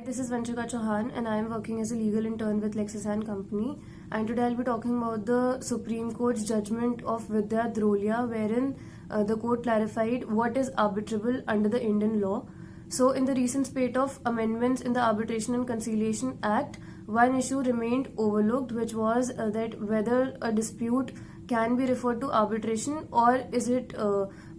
This is Vanchika Chauhan and I am working as a legal intern with Lexis & Company, and today I'll be talking about the Supreme Court's judgment of Vidya Drolia, wherein the court clarified what is arbitrable under the Indian law. So in the recent spate of amendments in the Arbitration and Conciliation Act, one issue remained overlooked, which was that whether a dispute can be referred to arbitration or is it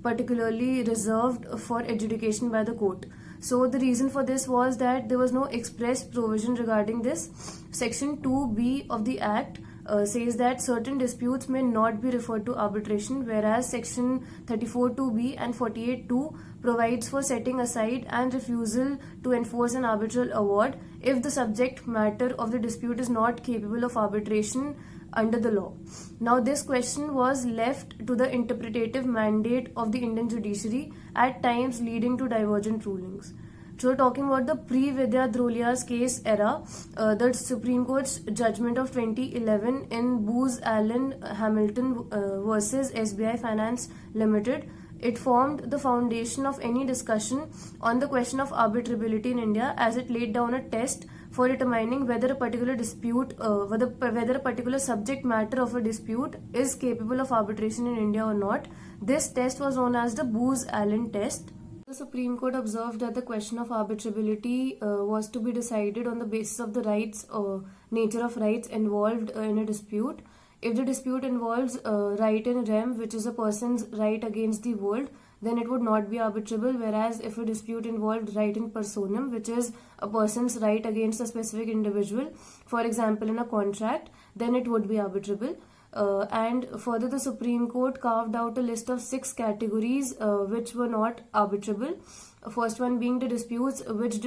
particularly reserved for adjudication by the court. So the reason for this was that there was no express provision regarding this. Section 2B of the Act says that certain disputes may not be referred to arbitration, whereas Section 34(2)(b) and 48(2) provides for setting aside and refusal to enforce an arbitral award if the subject matter of the dispute is not capable of arbitration under the law. Now, this question was left to the interpretative mandate of the Indian judiciary, at times leading to divergent rulings. So, talking about the pre-Vidya Drolia's case era, the Supreme Court's judgment of 2011 in Booz Allen Hamilton versus SBI Finance Limited, it formed the foundation of any discussion on the question of arbitrability in India, as it laid down a test for determining whether a particular dispute, whether a particular subject matter of a dispute is capable of arbitration in India or not. This test was known as the Booz Allen test. The Supreme Court observed that the question of arbitrability was to be decided on the basis of the rights or nature of rights involved in a dispute. If the dispute involves right in rem, which is a person's right against the world, then it would not be arbitrable, whereas if a dispute involved right in personam, which is a person's right against a specific individual, for example in a contract, then it would be arbitrable. And further, the Supreme Court carved out a list of 6 categories which were not arbitrable. First one being the disputes which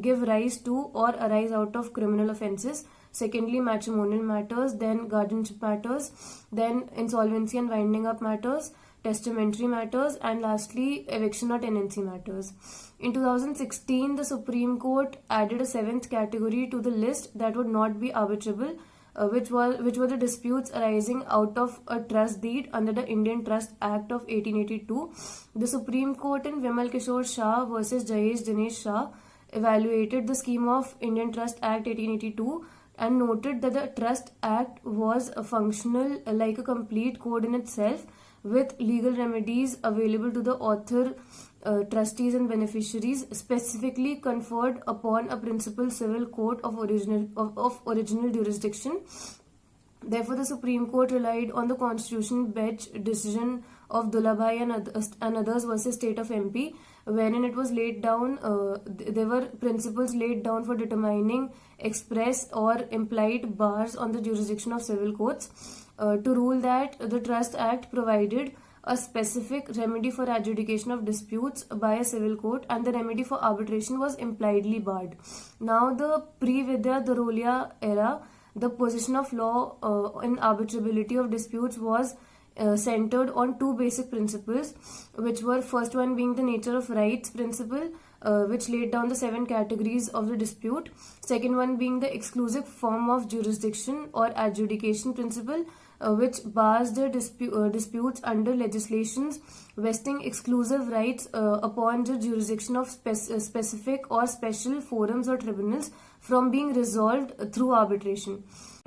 give rise to or arise out of criminal offences. Secondly, matrimonial matters, then guardianship matters, then insolvency and winding up matters, testamentary matters, and lastly, eviction or tenancy matters. In 2016, the Supreme Court added a 7th category to the list that would not be arbitrable, which were the disputes arising out of a trust deed under the Indian Trust Act of 1882. The Supreme Court in Vimal Kishore Shah versus Jayesh Dinesh Shah evaluated the scheme of Indian Trust Act 1882 and noted that the Trust Act was functional like a complete code in itself, with legal remedies available to the author, trustees and beneficiaries, specifically conferred upon a principal civil court of original jurisdiction. Therefore, the Supreme Court relied on the Constitution Bench decision of Dullabhai and others versus State of MP, wherein it was laid down, there were principles laid down for determining express or implied bars on the jurisdiction of civil courts, to rule that the Trust Act provided a specific remedy for adjudication of disputes by a civil court, and the remedy for arbitration was impliedly barred. Now, the pre-Vidya Drolia era, the position of law in arbitrability of disputes was centered on 2 basic principles, which were first one being the nature of rights principle, which laid down the 7 categories of the dispute. Second one being the exclusive form of jurisdiction or adjudication principle, which bars the disputes under legislations vesting exclusive rights upon the jurisdiction of specific or special forums or tribunals from being resolved through arbitration.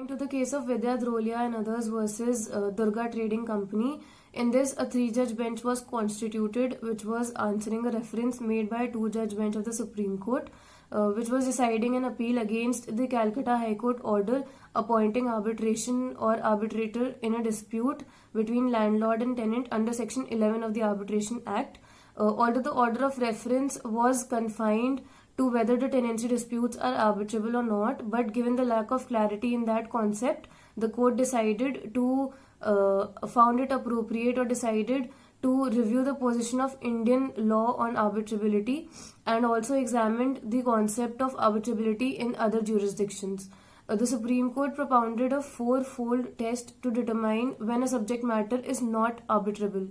To the case of Vidya Drolia and others versus Durga Trading Company, in this a 3-judge bench was constituted, which was answering a reference made by a 2-judge bench of the Supreme Court, which was deciding an appeal against the Calcutta High Court order appointing arbitration or arbitrator in a dispute between landlord and tenant under Section 11 of the Arbitration Act. Although the order of reference was confined to whether the tenancy disputes are arbitrable or not, but given the lack of clarity in that concept, the court decided to found it appropriate or decided to review the position of Indian law on arbitrability, and also examined the concept of arbitrability in other jurisdictions. The Supreme Court propounded a 4-fold test to determine when a subject matter is not arbitrable.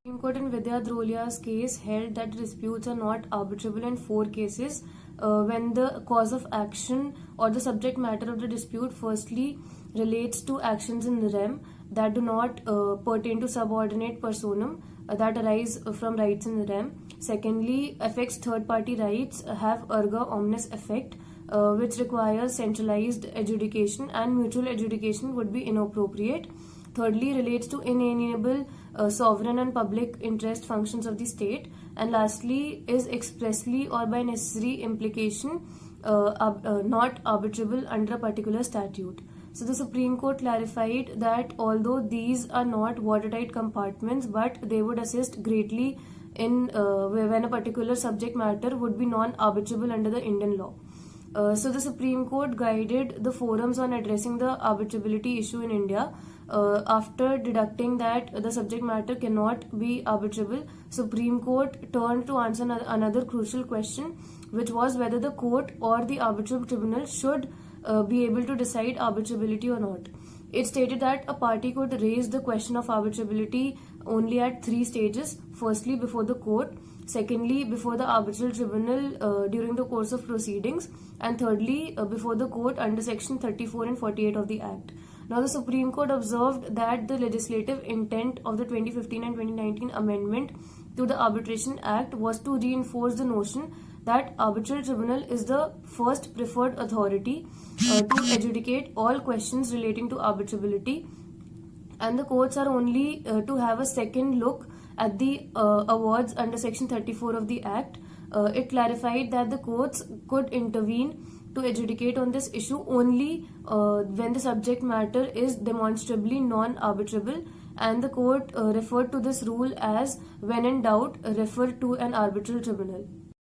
The Supreme Court in Vidya Drolia's case held that disputes are not arbitrable in 4 cases when the cause of action or the subject matter of the dispute firstly relates to actions in rem that do not pertain to subordinate personam that arise from rights in rem. Secondly, affects third party rights, have erga omnes effect, which requires centralized adjudication, and mutual adjudication would be inappropriate. Thirdly, relates to inalienable sovereign and public interest functions of the state. And lastly, is expressly or by necessary implication not arbitrable under a particular statute. So the Supreme Court clarified that although these are not watertight compartments, but they would assist greatly in when a particular subject matter would be non-arbitrable under the Indian law. So the Supreme Court guided the forums on addressing the arbitrability issue in India. After deducting that the subject matter cannot be arbitrable, Supreme Court turned to answer another crucial question, which was whether the court or the arbitral tribunal should be able to decide arbitrability or not. It stated that a party could raise the question of arbitrability only at 3 stages. Firstly, before the court. Secondly, before the arbitral tribunal during the course of proceedings. And thirdly, before the court under section 34 and 48 of the Act. Now, the Supreme Court observed that the legislative intent of the 2015 and 2019 amendment to the Arbitration Act was to reinforce the notion that arbitral tribunal is the first preferred authority to adjudicate all questions relating to arbitrability, and the courts are only to have a second look at the awards under section 34 of the Act. It clarified that the courts could intervene to adjudicate on this issue only when the subject matter is demonstrably non-arbitrable, and the court referred to this rule as when in doubt refer to an arbitral tribunal.